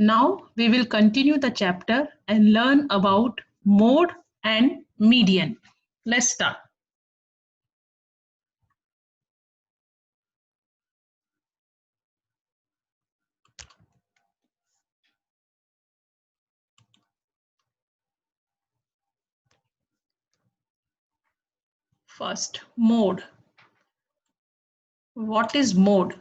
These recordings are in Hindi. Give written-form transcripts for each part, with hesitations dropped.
Now we will continue the chapter and learn about mode and median. Let's start. First, mode. What is mode?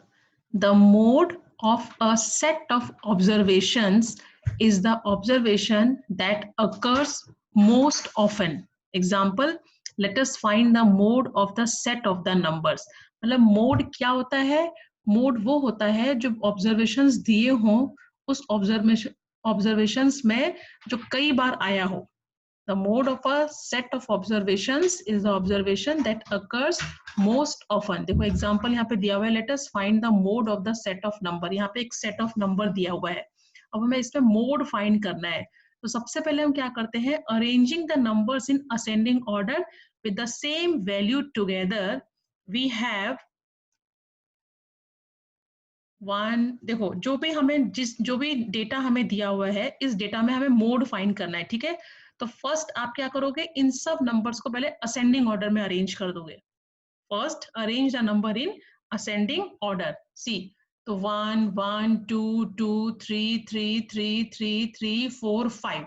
The mode of a set of observations is the observation that occurs most often. Example, let us find the mode of the set of the numbers. मतलब mode क्या होता है? Mode वो होता है जो observations दिए हों उस observations में जो कई बार आया हो. The mode of a set of observations is the observation that occurs most often. देखो एग्जाम्पल यहाँ पे दिया हुआ है, let us find the mode of the set of number. यहाँ पे एक set of number दिया हुआ है, अब हमें इसमें mode find करना है. तो सबसे पहले हम क्या करते हैं, arranging the numbers in ascending order with the same value together. We have one. देखो जो भी डेटा हमें दिया हुआ है इस डेटा में हमें मोड फाइंड करना है, ठीक है. तो फर्स्ट आप क्या करोगे, इन सब नंबर्स को पहले असेंडिंग ऑर्डर में अरेंज कर दोगे. First arrange the number in ascending order. See, तो 1 1 2 2 3 3 3 3 3 4 5.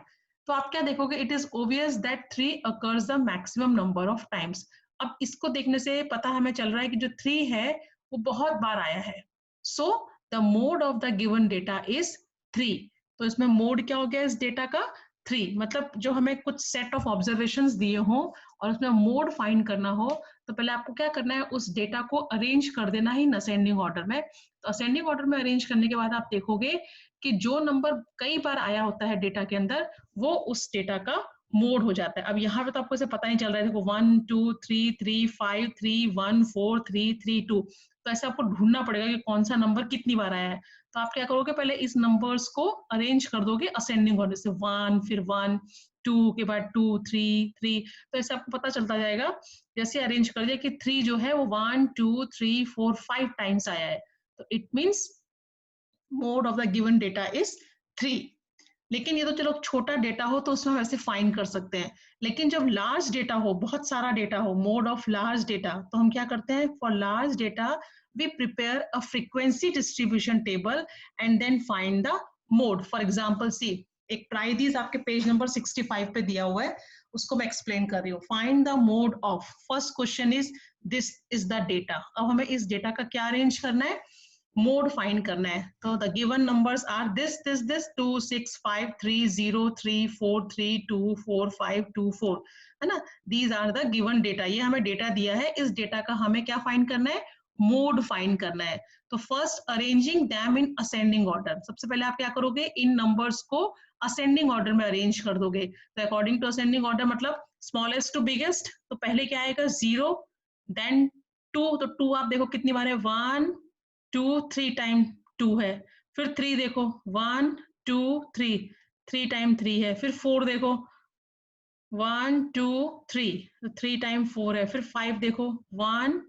तो आप क्या देखोगे, it is obvious that 3 occurs the maximum number of times. अब इसको देखने से पता हमें चल रहा है कि जो 3 है वो बहुत बार आया है. So the mode of the given data is 3. तो इसमें मोड क्या हो गया इस डेटा का, 3. मतलब जो हमें कुछ सेट ऑफ ऑब्जर्वेशंस दिए हों और उसमें मोड फाइंड करना हो तो पहले आपको क्या करना है, उस डेटा को अरेंज कर देना ही असेंडिंग ऑर्डर में. तो असेंडिंग ऑर्डर में अरेंज करने के बाद आप देखोगे कि जो नंबर कई बार आया होता है डेटा के अंदर वो उस डेटा का मोड हो जाता है. अब यहाँ पे तो आपको इसे पता नहीं चल रहा है, देखो 1 2 3 3 5 3 1 4 3 3 2. तो ऐसे आपको ढूंढना पड़ेगा कि कौन सा नंबर कितनी बार आया है. तो आप क्या करोगे, पहले इस नंबर्स को अरेंज कर दोगे असेंडिंग ऑर्डर से, 1 फिर 1 2 के बाद 2 3 3. तो ऐसे आपको पता चलता जाएगा. जैसे अरेंज कर दिया कि 3 जो है वो 1 2 3 4 5 टाइम्स आया है, तो it means mode of the given data is 3. लेकिन ये तो चलो छोटा डेटा हो तो उसमें हम ऐसे फाइंड कर सकते हैं, लेकिन जब लार्ज डेटा हो, बहुत सारा डेटा हो, मोड ऑफ लार्ज डेटा, तो हम क्या करते हैं, for large data we prepare a frequency distribution table and then find the mode. For example see, एक प्राइडिस आपके पेज नंबर 65 पे दिया हुआ है, उसको मैं एक्सप्लेन कर रही हूँ. Find the mode of, first question is this is the data. अब हमें इस डेटा का क्या अरेंज करना है, मोड फाइंड करना है. तो the given numbers are this 2 6 5 3 0 3 4 3 2 4 5 2 4, है ना. These are the given data. ये हमें डेटा दिया है, इस डेटा का हमें क्या फाइंड करना है, मोड फाइंड करना है. तो first arranging them in ascending order. सबसे पहले आप क्या करोगे, इन नंबर्स को असेंडिंग ऑर्डर में अरेंज कर दोगे. तो अकॉर्डिंग टू असेंडिंग ऑर्डर मतलब स्मॉलेस्ट टू बिगेस्ट. तो पहले क्या आएगा, 0, देन 2. तो 2 आप देखो कितनी बार है, 1 2 3 टाइम 2 है. फिर 3 देखो, 1 2 3 3 टाइम 3 है. फिर 4 देखो, 1 2 3 तो 3 टाइम 4 है. फिर 5 देखो, 1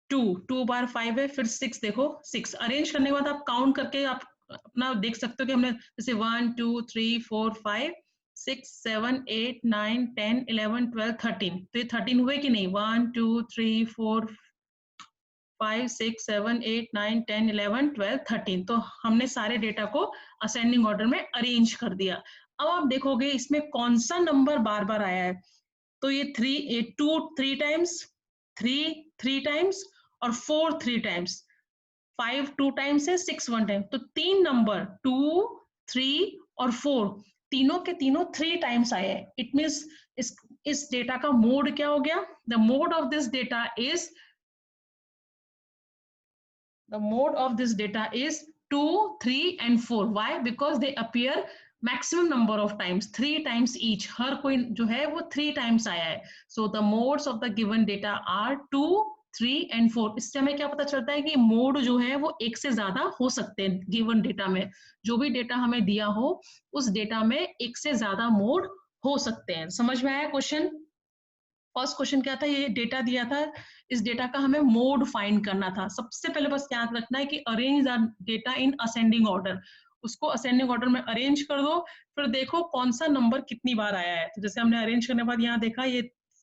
2 2 बार 5 है. फिर 6 देखो, 6. अरेंज करने के बाद आप काउंट करके आप अपना देख सकते हो कि हमने जैसे 1 2 3 4 5 6 7 8 9 10 11 12 13. तो ये 13 हुए कि नहीं, 1 2 3 4 5 6 7 8 9 10 11 12 13. तो हमने सारे डेटा को असेंडिंग ऑर्डर में अरेंज कर दिया. अब आप देखोगे इसमें कौन सा नंबर बार बार आया है. तो ये 2 3 टाइम्स, 3 3 टाइम्स और 4 3 टाइम्स, 5 2 टाइम्स है, 6 1 टाइम. तो 3 नंबर 2 3 और 4 तीनों के तीनों 3 टाइम्स आए हैं. इट मीन्स इस डेटा का मोड क्या हो गया, the mode of this data is, the mode of this data is 2 3 and 4. why, because they appear maximum number of times, 3 times each. हर कोई जो है वो 3 times आया है. so the modes of the given data are 2 3 and 4. इससे हमें क्या पता चलता है कि मोड जो है वो एक से ज्यादा हो सकते हैं. गिवन डेटा में जो भी डेटा हमें दिया हो उस डेटा में एक से ज्यादा मोड हो सकते हैं. समझ में आया क्वेश्चन. फर्स्ट क्वेश्चन क्या था, ये डेटा दिया था, इस डेटा का हमें मोड फाइंड करना था. सबसे पहले बस याद रखना है कि arrange the data in ascending order. उसको असेंडिंग ऑर्डर में अरेंज कर दो, फिर देखो कौन सा नंबर कितनी बार आया है। तो जैसे हमने अरेंज करने के बाद यहाँ देखा ये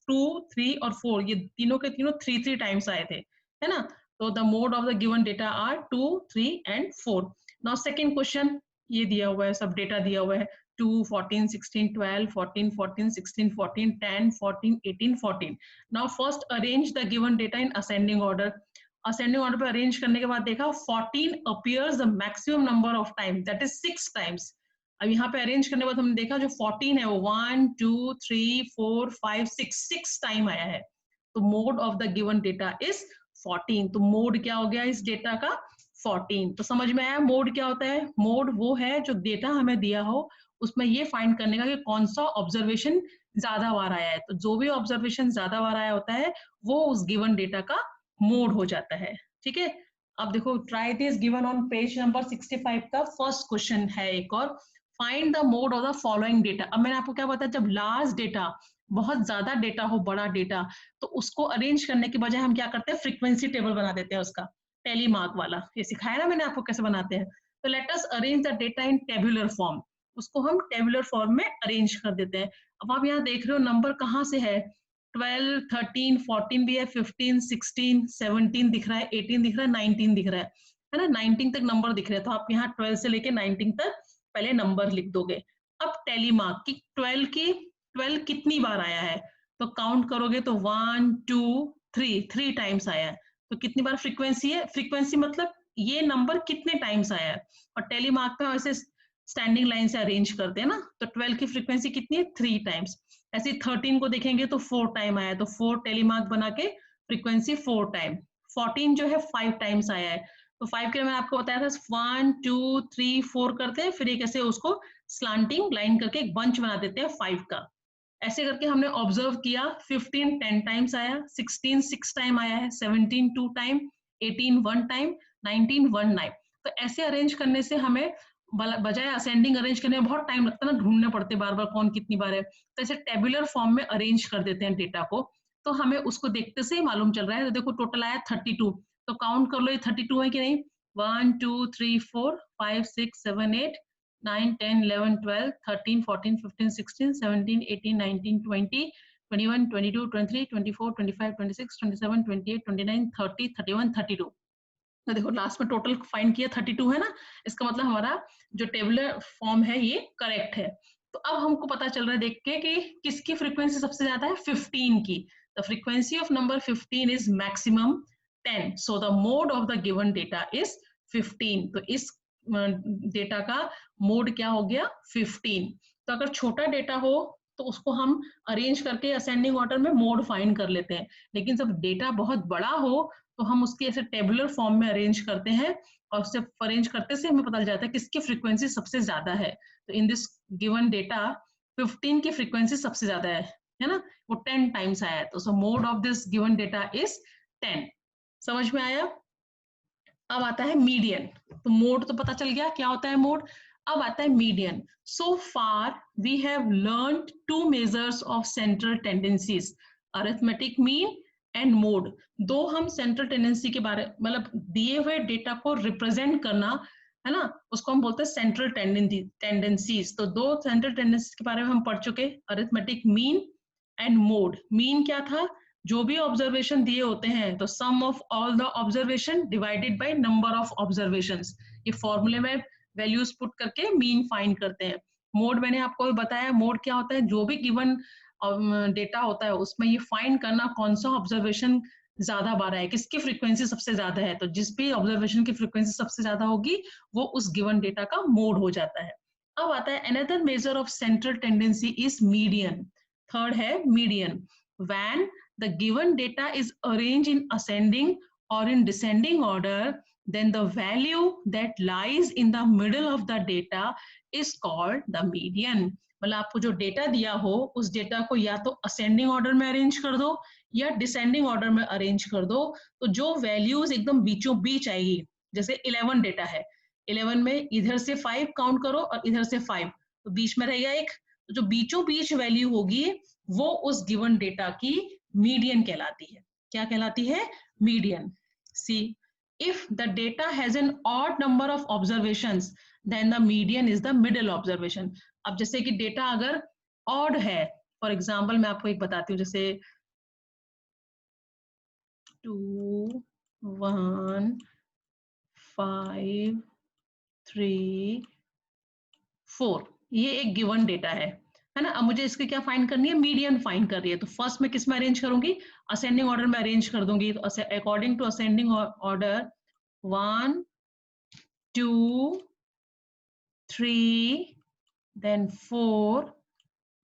2, 3 और 4 ये तीनों के तीनों 3 टाइम्स आए थे, है ना। तो the mode of the given data are 2, 3 and 4। Now second question, ये दिया हुआ है, सब डेटा दिया हुआ है 2, 14, 16, 12, 14, 14, 16, 14, 10, 14, 18, 14। Now first arrange the given data in ascending order. Ascending order पे अरेंज करने के बाद देखा 14 appears the maximum number of time, that is 6 times. अब यहाँ पे अरेंज करने के बाद हमने देखा जो 14 है वो 1, 2, 3, 4, 5, 6 टाइम आया है। तो mode of the given data is 14। तो मोड क्या हो गया इस डेटा का? 14। तो समझ में आया मोड क्या होता है? मोड वो है जो डेटा हमें दिया हो उसमें ये फाइंड करने का कि कौन सा ऑब्जर्वेशन ज्यादा बार आया है। तो जो भी ऑब्जर्वेशन ज्यादा बार आया होता है वो उस गिवन डेटा का मोड हो जाता है। ठीक है, अब देखो try this given on page number 65 का फर्स्ट क्वेश्चन है एक और, find the mode of the following data. अब मैंने आपको क्या बताया, जब लार्ज डेटा, बहुत ज्यादा डेटा हो, बड़ा डेटा, तो उसको अरेंज करने के बजाय हम क्या करते हैं, फ्रीक्वेंसी टेबल बना देते हैं उसका, टेली मार्क वाला। ये सिखाया ना मैंने आपको कैसे बनाते हैं। तो let us arrange the data in tabular form, उसको हम टेबुलर फॉर्म में अरेंज कर देते हैं। अब आप यहाँ देख रहे हो नंबर कहाँ से है, 12, 13, 14 भी है, 15, 16, 17 दिख रहा है, 18 दिख रहा है, 19 दिख रहा है ना। 19 तक नंबर दिख रहे हैं, तो आप यहाँ 12 से लेके 19 तक पहले नंबर लिख दोगे। अब टेली मार्क की 12 कितनी बार आया है, तो काउंट करोगे तो 1, 2, 3 टाइम्स आया है। तो कितनी बार फ्रीक्वेंसी है, फ्रीक्वेंसी मतलब ये नंबर कितने टाइम्स आया है। और टेली मार्क पे ऐसे स्टैंडिंग लाइन से अरेंज करते हैं ना, तो 12 की फ्रीक्वेंसी कितनी है, 3 टाइम्स। ऐसे 13 को देखेंगे तो 4 टाइम आया है, तो 4 टेली मार्क बना के फ्रीक्वेंसी 4 टाइम। 14 जो है 5 टाइम्स आया है, तो 5 के लिए मैंने आपको बताया था 1, 2, 3, 4 करते हैं, फिर एक ऐसे उसको स्लांटिंग लाइन करके एक बंच बना देते हैं 5 का। ऐसे करके हमने ऑब्जर्व किया, 15 10 टाइम्स आया, 16 6 टाइम आया है, 17 2 टाइम, 18 1 टाइम, 19 1 टाइम। तो ऐसे अरेंज करने से हमें बजाय असेंडिंग अरेंज करने में बहुत टाइम लगता है ना, ढूंढने पड़ते बार बार कौन कितनी बार है, तो ऐसे टेबुलर फॉर्म में अरेंज कर देते हैं डेटा को, तो हमें उसको देखते से ही मालूम चल रहा है। तो देखो टोटल आया 32, तो काउंट कर लो ये 32 है कि नहीं। 1 2 3 4 5 6 7 8 9 10 11 12 13 14 15 16 17 18 19 20 21 22 23 24 25 26 27 28 29 30 31 32। तो देखो लास्ट में टोटल फाइंड किया 32 है ना, इसका मतलब हमारा जो टेबुलर फॉर्म है ये करेक्ट है। तो अब हमको पता चल रहा है देख के कि किसकी फ्रीक्वेंसी सबसे ज्यादा है, 15 की। The frequency of number 15 is maximum 10, so the mode of the given data is 15। तो इस डेटा का मोड क्या हो गया, 15। तो अगर छोटा डेटा हो तो उसको हम अरेंज करके असेंडिंग ऑर्डर में मोड फाइंड कर लेते हैं, लेकिन जब डेटा बहुत बड़ा हो तो हम उसके ऐसे टेबुलर फॉर्म में अरेंज करते हैं, और उससे अरेंज करते से हमें पता चल जाता है किसकी फ्रीक्वेंसी सबसे ज्यादा है। तो इन दिस गिवन डेटा 15 की फ्रीक्वेंसी सबसे ज्यादा है ना, वो 10 टाइम्स आया है। तो सो mode of this given data is 10। समझ में आया। अब आता है मीडियन। तो मोड तो पता चल गया क्या होता है मोड, अब आता है median. So far we have learned 2 measures of central tendencies, arithmetic mean and mode. दो हम सेंट्रल टेंडेंसी के बारे, मतलब दिए हुए डेटा को रिप्रेजेंट करना है ना, उसको हम बोलते हैं सेंट्रल टेंडेंसीज। तो दो सेंट्रल टेंडेंसीज के बारे में हम पढ़ चुके, arithmetic mean and mode. Mean क्या था, जो भी ऑब्जर्वेशन दिए होते हैं तो sum of all the observation divided by number of observations, ये फॉर्मूले में वैल्यूज पुट करके मीन फाइंड करते हैं। मोड मैंने आपको बताया, मोड क्या होता है, जो भी गिवन डेटा होता है उसमें ये फाइंड करना कौन सा ऑब्जर्वेशन ज्यादा बार है, किसकी फ्रीक्वेंसी सबसे ज्यादा है। तो जिस भी ऑब्जर्वेशन की फ्रीक्वेंसी सबसे ज्यादा होगी वो उस गिवन डेटा का मोड हो जाता है। अब आता है another measure of central tendency is median. Third है median. When the given data is arranged in ascending or in descending order, then the value that lies in the middle of the data is called the median। मतलब आपको जो डेटा दिया हो उस डेटा को या तो असेंडिंग ऑर्डर में अरेंज कर दो या डिसेंडिंग ऑर्डर में अरेंज कर दो, तो जो वैल्यूज एकदम बीचों बीच आएगी, जैसे 11 डेटा है, 11 में इधर से 5 काउंट करो और इधर से 5, तो बीच में रहेगा एक, तो जो बीचों बीच वैल्यू होगी वो उस गिवन डेटा की मीडियन कहलाती है। क्या कहलाती है, median. See if the data has an odd number of observations then the median is the middle observation. अब जैसे कि डेटा अगर odd है, फॉर एग्जाम्पल मैं आपको एक बताती हूँ, जैसे 2 1 5 3 4, ये एक गिवन डेटा है ना। अब मुझे इसकी क्या फाइंड करनी है, मीडियन फाइंड कर रही है। तो फर्स्ट मैं किस में अरेंज करूंगी, असेंडिंग ऑर्डर में अरेंज कर दूंगी। तो according to ascending order 1 2 3 then 4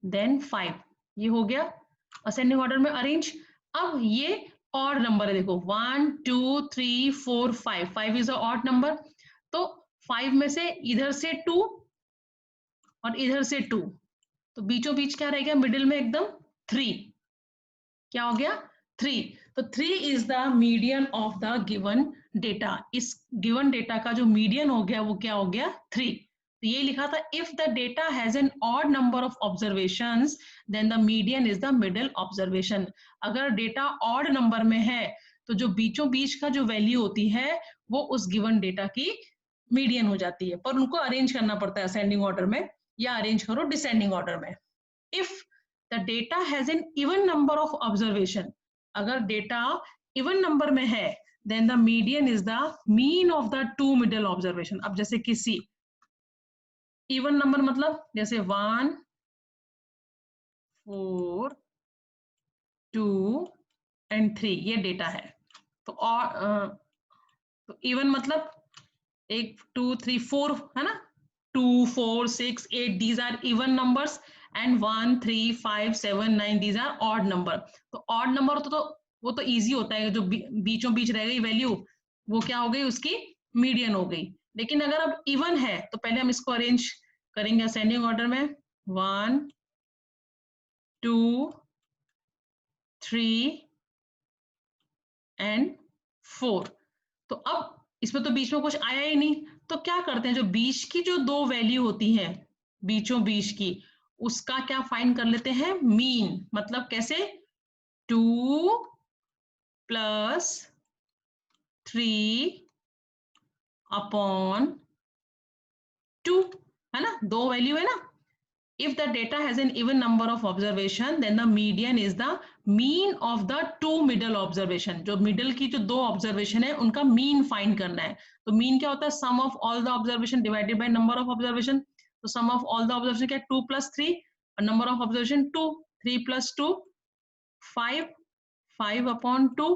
then 5, ये हो गया असेंडिंग ऑर्डर में अरेंज। अब ये ऑड नंबर है, देखो 1 2 3 4 5, 5 इज अ ऑड नंबर। तो 5 में से इधर से 2 और इधर से 2, तो बीचों बीच क्या रह गया, मिडिल में एकदम 3, क्या हो गया 3। तो 3 is the median of the given data. इस गिवन डेटा का जो मीडियन हो गया वो क्या हो गया 3। तो ये लिखा था if the data has an odd number of observations then the median is the middle observation. अगर डेटा ऑड नंबर में है तो जो बीचों बीच का जो वैल्यू होती है वो उस गिवन डेटा की मीडियन हो जाती है, पर उनको अरेंज करना पड़ता है असेंडिंग ऑर्डर में या अरेंज करो डिसेंडिंग ऑर्डर में। If the data has an even number of observation, अगर डेटा इवन नंबर में है then the median is the mean of the two middle observation. अब जैसे किसी इवन नंबर मतलब जैसे 1 4 2 एंड 3 ये डेटा है। तो और तो इवन मतलब 1 2 3 4 है ना, 2 4 6 8 these are even numbers and 1 3 5 7 9 these are odd number। तो odd number तो वो तो easy होता है, जो बीचों बीच रह गई वैल्यू वो क्या हो गई, उसकी मीडियन हो गई। लेकिन अगर अब इवन है तो पहले हम इसको अरेंज करेंगे असेंडिंग ऑर्डर में 1 2 3 एंड 4। तो अब इसमें तो बीच में कुछ आया ही नहीं, तो क्या करते हैं, जो बीच की जो दो वैल्यू होती हैं बीचों बीच की, उसका क्या फाइंड कर लेते हैं मीन। मतलब कैसे, 2 प्लस 3 अपॉन 2, है ना, दो वैल्यू है ना। If the data has an even number of observation, then the median is the mean of the two middle observation। जो middle की जो दो observation है उनका mean find करना है। तो mean क्या होता है, sum of all the observation divided by number of observation। तो sum of all the observation क्या है, 2 plus 3 और number of observation 2, 3 plus 2 5, 5 upon 2।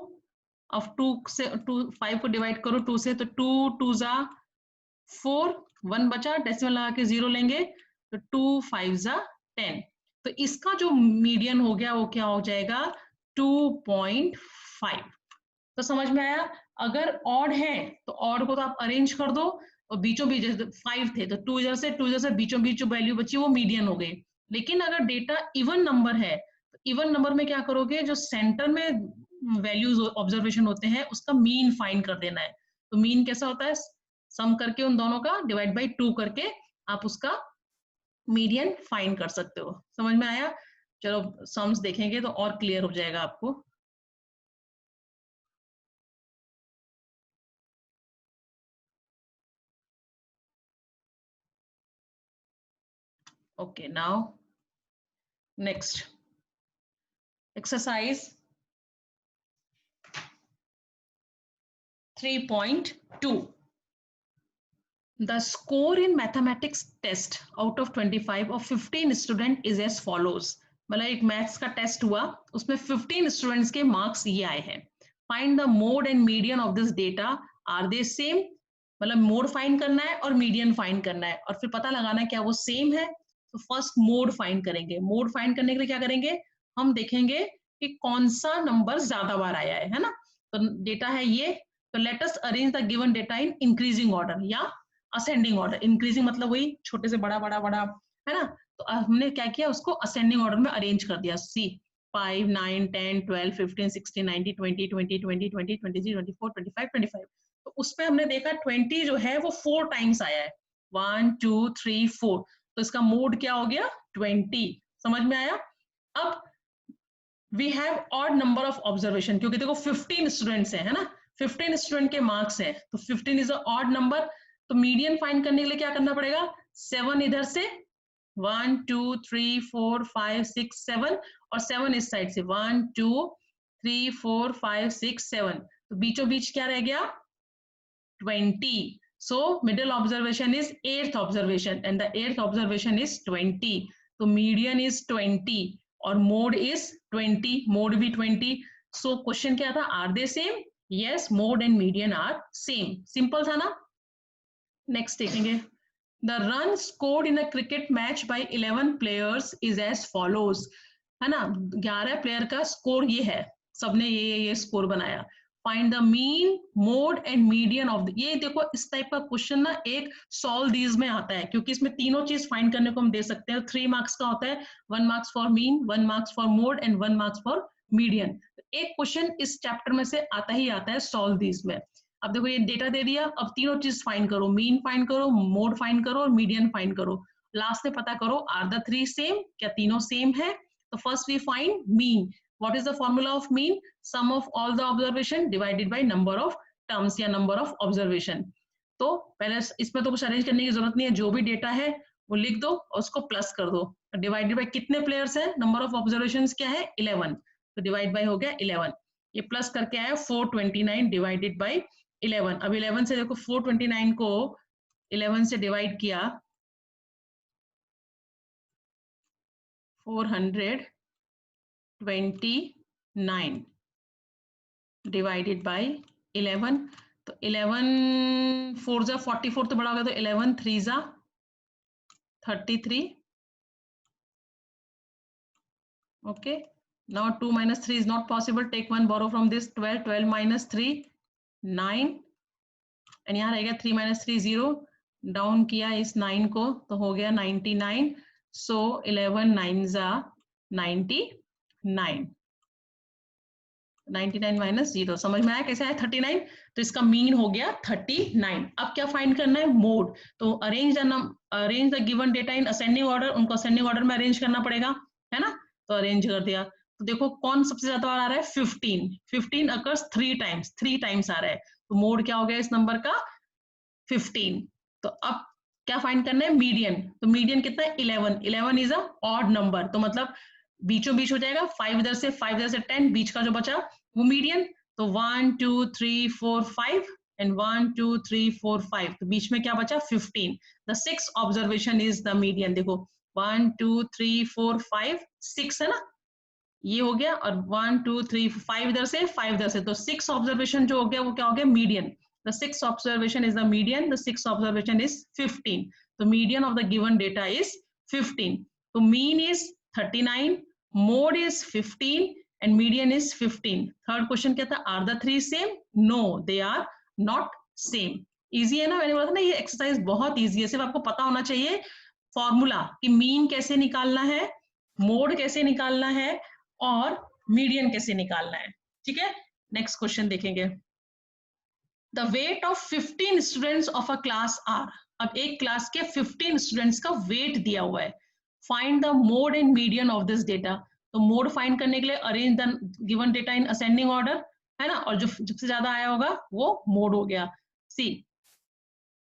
अब 2 से 2 5 को डिवाइड करो 2 से, तो 2 2 जा 4, 1 बचा, डेसिमल लगा के 0 लेंगे तो 2 5 जा 10। तो इसका जो मीडियन हो गया वो क्या हो जाएगा 2.5। तो समझ में आया। अगर ऑड है तो ऑड को तो आप अरेंज कर दो, और बीचों बीच 5 थे तो 2 इधर से बीचों बीच जो वैल्यू बची वो मीडियन हो गई। लेकिन अगर डेटा इवन नंबर है तो इवन नंबर में क्या करोगे, जो सेंटर में वैल्यूज ऑब्जर्वेशन होते हैं उसका मीन फाइंड कर देना है। तो मीन कैसा होता है, सम करके उन दोनों का डिवाइड बाई 2 करके आप उसका मीडियन फाइंड कर सकते हो। समझ में आया। चलो सम्स देखेंगे तो और क्लियर हो जाएगा आपको। Okay, now next exercise 3.2। The score in mathematics test out of 25 of 15 student is as follows। मतलब एक मैथ्स का टेस्ट हुआ, उसमें 15 स्टूडेंट्स के मार्क्स ये आए हैं। Find the mode and median of this data, are they same. मतलब मोड फाइंड करना है और मीडियन फाइंड करना है, और फिर पता लगाना है क्या वो सेम है। तो फर्स्ट मोड फाइंड करेंगे। मोड फाइंड करने के लिए क्या करेंगे, हम देखेंगे कि कौन सा नंबर ज्यादा बार आया है ना। तो डेटा है ये, तो let us arrange the given data in increasing order या असेंडिंग ऑर्डर। इंक्रीजिंग मतलब वही छोटे से बड़ा बड़ा बड़ा, है ना। तो हमने क्या किया, उसको असेंडिंग ऑर्डर में अरेंज कर दिया। सी 5 9 10 12 15 16 19 20 20 20 20 23 24 25 25। तो उसमें हमने देखा 20 जो है वो 4 टाइम्स आया है, 1 2 3 4। तो इसका मोड क्या हो गया 20। समझ में आया। अब we have odd number of observation, क्योंकि देखो 15 स्टूडेंट्स हैं, है ना। 15 स्टूडेंट के मार्क्स है, तो 15 इज अ ऑड नंबर, तो मीडियन फाइंड करने के लिए क्या करना पड़ेगा, 7 इधर से, 1 2 3 4 5 6 7 और 7 इस साइड से, 1 2 3 4 5 6 7, तो बीचों बीच क्या रह गया, 20. So middle observation is 8th observation and the 8th observation is 20. So median is 20 और mode is 20, mode भी 20. So question क्या था, are they same? Yes, mode and median are same. Simple था ना. Next देखेंगे. The run scored in a cricket match by 11 players is as follows. है ना, 11 प्लेयर का स्कोर ये है, सबने ये स्कोर बनाया. Find the mean, mode and median of ये देखो, इस टाइप का क्वेश्चन ना एक सॉल्व दीज में आता है, क्योंकि इसमें तीनों चीज फाइंड करने को हम दे सकते हैं. 3 मार्क्स का होता है, 1 marks for mean, 1 marks for mode and 1 marks for median. एक क्वेश्चन इस चैप्टर में से आता ही आता है सॉल्व दीज में. अब देखो ये डेटा दे दिया, अब तीनों चीज फाइंड करो, मीन फाइंड करो, मोड फाइंड करो और मीडियन फाइंड करो. लास्ट में पता करो आर द 3 सेम, क्या तीनों सेम है. तो first we find mean. What is the formula of mean, sum of all the observation divided by number of terms या नंबर ऑफ ऑब्जर्वेशन. तो पहले इसमें तो कुछ अरेंज करने की जरूरत नहीं है, जो भी डेटा है वो लिख दो और उसको प्लस कर दो. डिवाइडेड बाय कितने प्लेयर्स है, नंबर ऑफ ऑब्जर्वेशंस क्या है 11, तो डिवाइड बाय हो गया 11. ये प्लस करके आया 429 डिवाइडेड बाय 11. अब 11 से देखो 429 को 11 से डिवाइड किया, 429 डिवाइडेड बाय 11. तो 11 4 जा 44 तो बड़ा हो गया, तो 11 3 जा 33. Okay, now 2 minus 3 is not possible, take 1 borrow from this, 12 12 minus 3 9, and यहाँ रहेगा 3 minus 3 0, डाउन किया इस 9 को तो हो गया 99. सो 11 9 जा 99, 99 माइनस 0, समझ में आया कैसे आया 39. तो इसका मीन हो गया 39. अब क्या फाइंड करना है, मोड. तो arrange the given data in ascending order, उनको असेंडिंग ऑर्डर में अरेंज करना पड़ेगा, है ना. तो अरेंज कर दिया, तो देखो कौन सबसे ज्यादा बार आ रहा है, 15. 15 अकर्स 3 टाइम्स, 3 टाइम्स आ रहा है, तो मोड क्या हो गया इस नंबर का 15. तो अब क्या फाइंड करना है, मीडियन. तो मीडियन कितना है 11. 11 इज अ ऑड नंबर, तो मतलब बीचों बीच हो जाएगा, 5 इधर से 5 इधर से 10, बीच का जो बचा वो मीडियन. तो 1 2 3 4 5 एंड 1 2 3 4 5, तो बीच में क्या बचा 15. The 6th observation is the median. देखो 1 2 3 4 5 6 है ना, ये हो गया, और 1 2 3 5 इधर से 5 इधर से, तो 6 ऑब्जर्वेशन जो हो गया वो क्या हो गया median. The 6th observation is the median. The 6th observation is 15. The median of the given data is 15. So mean is 39, mode is 15, and median is 15. Third question क्या था, are the 3 same? No, they are not same. Easy है ना, मैंने बोला था ना ये एक्सरसाइज बहुत इजी है, सिर्फ आपको पता होना चाहिए फॉर्मूला कि मीन कैसे निकालना है, मोड कैसे निकालना है और मीडियन कैसे निकालना है. ठीक है, नेक्स्ट क्वेश्चन देखेंगे. The weight of 15 students of a class are. अब एक क्लास के 15 स्टूडेंट्स का वेट दिया हुआ है. Find the mode and median of this data. तो मोड फाइंड करने के लिए arrange the given data in ascending order, है ना, और जो सबसे ज्यादा आया होगा वो मोड हो गया. सी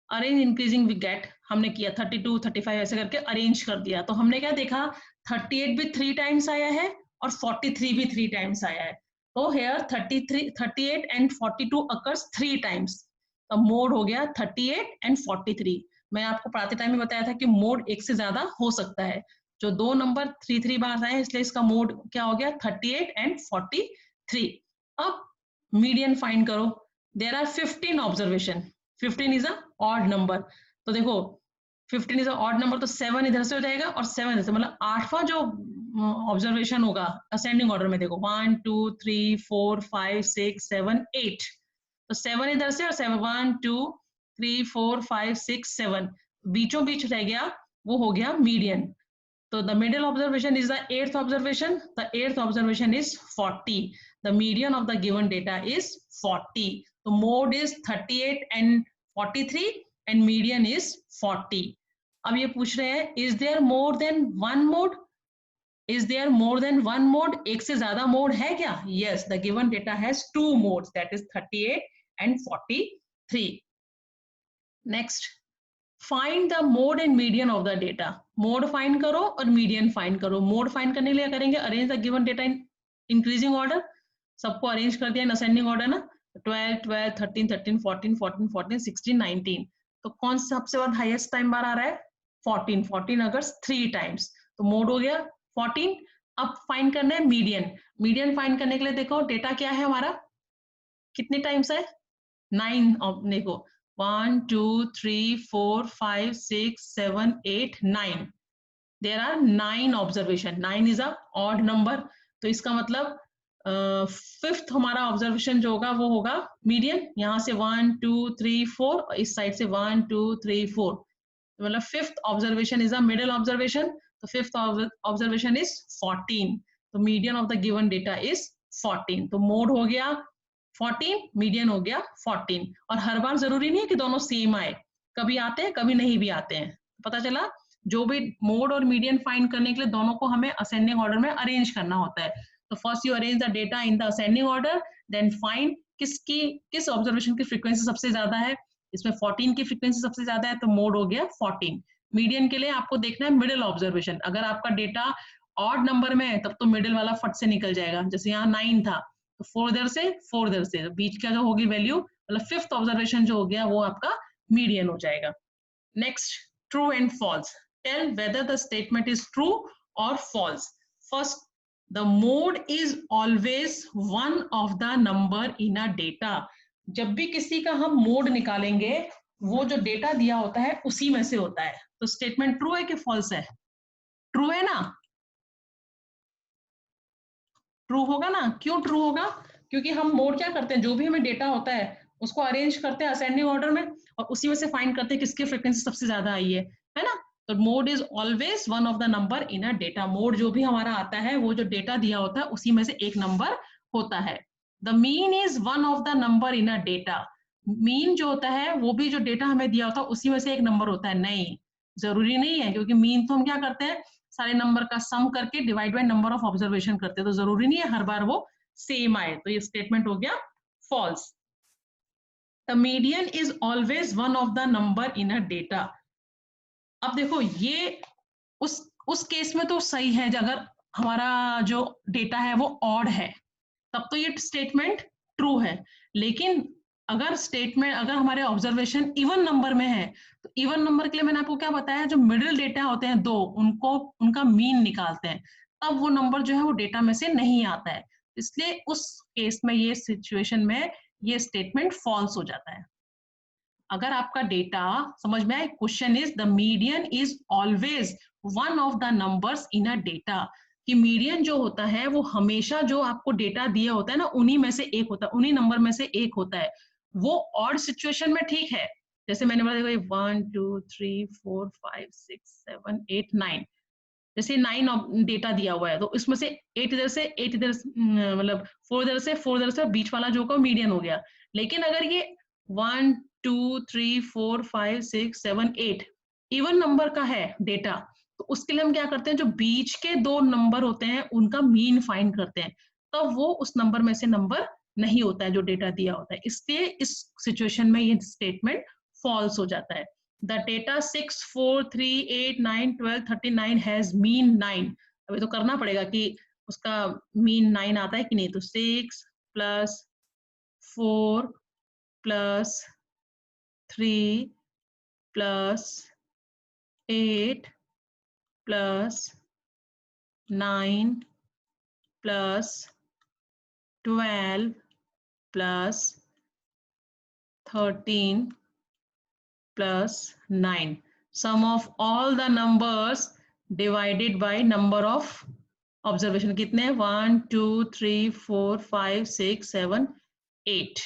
अरेंज इंक्रीजिंग वी गेट, हमने किया 32 35 ऐसे करके अरेंज कर दिया. तो हमने क्या देखा, 38 भी 3 टाइम्स आया है और 43 भी 3 टाइम्स आया है. तो here 33 38 and 42 occurs 3 times. तो मोड हो गया 38 and 43. मैं आपको पढ़ाते टाइम में बताया था कि मोड एक से ज्यादा हो सकता है. जो दो नंबर 3 बार आए इसलिए इसका मोड क्या हो गया 38 and 43. अब मीडियन फाइंड करो. There are 15 observation, 15 is a odd number. तो देखो 15 इज अ ऑड नंबर, तो 7 इधर से हो जाएगा और 7 इधर से, मतलब 8वां जो ऑब्जर्वेशन होगा असेंडिंग ऑर्डर में. देखो 1 2 3 4 5 6 7 8, तो 7 इधर से और 7 1 2 3 4 5 6 7 बीचों बीच रह गया, वो हो गया मीडियन. तो the middle observation is the 8th observation. The 8th observation is 40. The median of the given data is 40. तो mode is 38 and 43 and median is 40. अब ये पूछ रहे हैं is there more than one mode. Is there more than one mode? एक से ज्यादा मोड है क्या? Yes, the given data has 2 modes, that is 38 and 43. Next, find the mode and median of the data. Mode find करो और median find करो. Mode find करने के लिए करेंगे arrange the given data in increasing order. सबको अरेंज कर दिया इन असेंडिंग ऑर्डर ना, 12 12 13 13 14 14 14 16 19. तो कौन सा सबसे बाद हाईएस्ट टाइम बार आ रहा है? 14. 14 अगर 3 टाइम्स तो मोड हो गया 14. अब फाइंड करना है मीडियन. मीडियन फाइंड करने के लिए देखो डेटा क्या है हमारा, कितने टाइम्स है? 9. देखो 1 2 3 4 5 6 7 8 9. There are 9 observation. 9 is a odd number, तो इसका मतलब फिफ्थ हमारा ऑब्जर्वेशन जो होगा वो होगा मीडियन. यहाँ से 1 2 3 4, इस साइड से 1 2 3 4, मतलब fifth observation is a middle observation. तो फिफ्थ ऑब्जर्वेशन इज 14. तो median of the given data is 14. तो मोड हो गया 14, मीडियन हो गया 14. और हर बार जरूरी नहीं है कि दोनों सेम आए, कभी आते हैं कभी नहीं भी आते हैं. पता चला जो भी मोड और मीडियन फाइंड करने के लिए दोनों को हमें असेंडिंग ऑर्डर में अरेंज करना होता है. तो first you arrange the data in the ascending order, then find किस ऑब्जर्वेशन की फ्रीक्वेंसी सबसे ज्यादा है. इसमें 14 की फ्रीक्वेंसी सबसे ज्यादा है तो मोड हो गया 14. मीडियन के लिए आपको देखना है मिडिल ऑब्जर्वेशन. अगर आपका डेटा ऑड नंबर में है तब तो मिडिल वाला फट से निकल जाएगा. जैसे यहाँ 9 था तो 4 इधर से 4 इधर से, बीच का जो होगी वैल्यू, मतलब फिफ्थ ऑब्जर्वेशन जो हो गया वो आपका मीडियन हो जाएगा. Next, true and false. Tell whether the statement is true और false. First, the mode is always one of the number in a data. जब भी किसी का हम मोड निकालेंगे वो जो डेटा दिया होता है उसी में से होता है. तो स्टेटमेंट ट्रू है कि फॉल्स है? ट्रू है ना? ट्रू होगा ना. क्यों ट्रू होगा? क्योंकि हम मोड क्या करते हैं, जो भी हमें डेटा होता है उसको अरेंज करते हैं असेंडिंग ऑर्डर में और उसी में से फाइंड करते हैं किसकी फ्रीक्वेंसी सबसे ज्यादा आई है ना. तो mode is always one of the number in a data. Mode जो भी हमारा आता है वो जो डेटा दिया होता है उसी में से एक नंबर होता है. The mean is one of the number in a data. Mean जो होता है वो भी जो डेटा हमें दिया होता है उसी में से एक नंबर होता है. नहीं, जरूरी नहीं है, क्योंकि मीन तो हम क्या करते हैं सारे नंबर का सम करके divide by number of observation करते हैं, तो जरूरी नहीं है हर बार वो सेम आए. तो ये स्टेटमेंट हो गया false. The median is always one of the number in a data. अब देखो ये उस केस में तो सही है अगर हमारा जो डेटा है वो ऑड है, तब तो ये स्टेटमेंट ट्रू है. लेकिन अगर हमारे ऑब्जर्वेशन इवन नंबर में है तो इवन नंबर के लिए मैंने आपको क्या बताया, जो मिडिल डेटा होते हैं दो, उनका मीन निकालते हैं, तब वो नंबर जो है वो डेटा में से नहीं आता है. इसलिए उस केस में ये सिचुएशन में ये स्टेटमेंट फॉल्स हो जाता है. अगर आपका डेटा समझ में आए, question is the median is always one of the numbers in a data. कि मीडियन जो होता है वो हमेशा जो आपको डेटा दिया होता है ना उन्हीं में से एक होता है, उन्हीं नंबर में से एक होता है. वो ऑड सिचुएशन में ठीक है, जैसे मैंने बोला देखो 1 2 3 4 5 6 7 8 9, जैसे 9 डेटा दिया हुआ है तो इसमें से 8 इधर से 8 इधर, मतलब 4 इधर से 4 इधर से, बीच वाला जो का मीडियन हो गया. लेकिन अगर ये 1 2 3 4 5 6 7 8 इवन नंबर का है डेटा, तो उसके लिए हम क्या करते हैं, जो बीच के दो नंबर होते हैं उनका मीन फाइंड करते हैं, तब तो वो उस नंबर में से नंबर नहीं होता है जो डेटा दिया होता है. इसलिए इस सिचुएशन में ये स्टेटमेंट फॉल्स हो जाता है. The data 6 4 3 8 9 12 39 has mean 9. अभी तो करना पड़ेगा कि उसका मीन 9 आता है कि नहीं. तो 6 plus 4 plus 3 plus 8 plus 9 plus 12 plus 13 plus 9. Sum of all the numbers divided by number of observation कितने हैं? 1 2 3 4 5 6 7 8.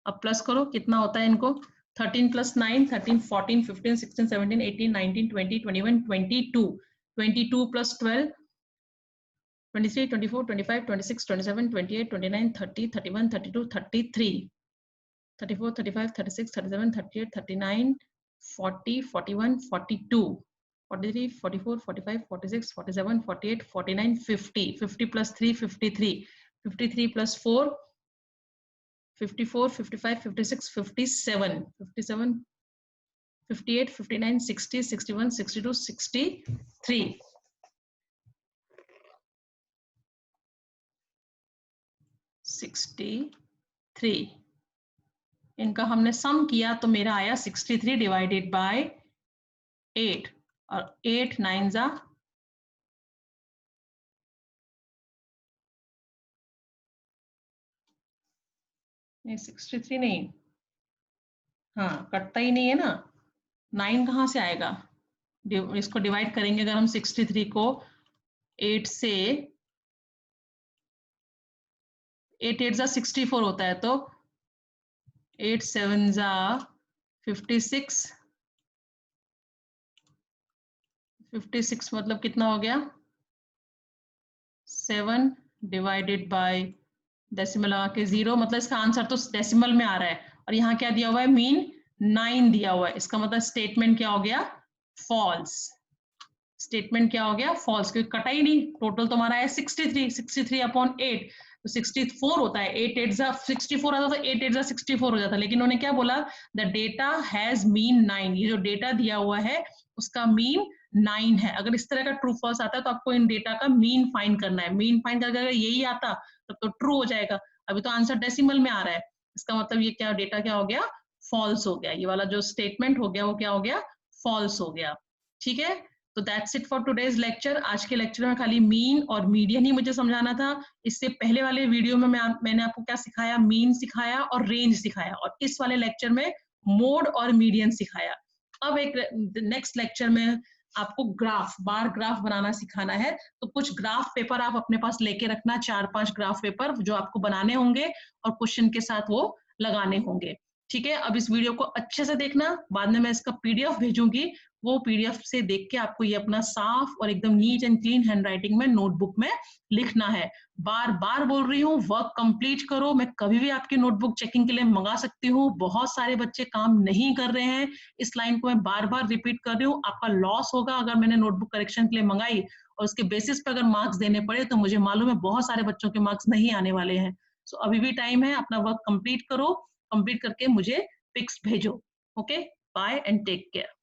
अब प्लस करो कितना होता है इनको. 13 plus 9 13 14 15 16 17 18 19 20 21 22. 22 plus 12 23 24 25 26 27 28 29 30 31 32 33 34 35 36 37 38 39 40 41 42 43 44 45 46 47 48 49 50. 50 plus 3 53. 53 plus 4 54, 55, 56, 57, 57, 58, 59, 60, 61, 62, 63. 63 इनका हमने सम किया तो मेरा आया 63 डिवाइडेड बाय 8 और 8 9 जा 63 नहीं, हाँ कटता ही नहीं है ना, 9 कहाँ से आएगा, इसको डिवाइड करेंगे अगर हम 63 को 8 से, 8 8 जा 64 होता है तो 8 7 जा 56, 56 मतलब कितना हो गया 7 डिवाइडेड बाय डेसिमल लगा के 0, मतलब इसका आंसर तो डेसिमल में आ रहा है और यहाँ क्या दिया हुआ है मीन 9 दिया हुआ है, इसका मतलब स्टेटमेंट क्या हो गया फॉल्स, स्टेटमेंट क्या हो गया फॉल्स, क्योंकि कटा ही नहीं, टोटल तो हमारा है 63, 63 अपॉन 8 तो 64 होता है, 8 8 जा 64 आता तो 8 8 जा 64 हो जाता, लेकिन उन्होंने क्या बोला द डेटा हैज मीन 9, ये जो डेटा दिया हुआ है उसका मीन 9 है। अगर इस तरह का ट्रू फॉल्स आता है तो आपको इन डेटा का मीन फाइंड करना है, मीन फाइंड करके अगर यही आता तब तो ट्रू हो जाएगा, अभी तो आंसर डेसिमल में आ रहा है, इसका मतलब ये क्या डेटा क्या हो गया फॉल्स हो गया, ये वाला जो स्टेटमेंट हो गया वो क्या हो गया फॉल्स हो गया। ठीक है, तो that's it for today's lecture. आज के लेक्चर में खाली मीन और मीडियन ही मुझे समझाना था, इससे पहले वाले वीडियो में मैंने आपको क्या सिखाया, मीन सिखाया और रेंज सिखाया, और इस वाले लेक्चर में मोड और मीडियन सिखाया। अब एक नेक्स्ट लेक्चर में आपको ग्राफ, बार ग्राफ बनाना सिखाना है, तो कुछ ग्राफ पेपर आप अपने पास लेके रखना, 4-5 ग्राफ पेपर जो आपको बनाने होंगे और क्वेश्चन के साथ वो लगाने होंगे। ठीक है, अब इस वीडियो को अच्छे से देखना, बाद में मैं इसका पीडीएफ भेजूंगी, वो पीडीएफ से देख के आपको ये अपना साफ और एकदम नीट एंड क्लीन हैंडराइटिंग में नोटबुक में लिखना है। बार बार बोल रही हूँ वर्क कंप्लीट करो, मैं कभी भी आपकी नोटबुक चेकिंग के लिए मंगा सकती हूँ, बहुत सारे बच्चे काम नहीं कर रहे हैं, इस लाइन को मैं बार बार रिपीट कर रही हूँ, आपका लॉस होगा अगर मैंने नोटबुक करेक्शन के लिए मंगाई और उसके बेसिस पे अगर मार्क्स देने पड़े तो मुझे मालूम है बहुत सारे बच्चों के मार्क्स नहीं आने वाले हैं। सो अभी भी टाइम है, अपना वर्क कंप्लीट करो, कंप्लीट करके मुझे पिक्स भेजो। Okay, bye and take care.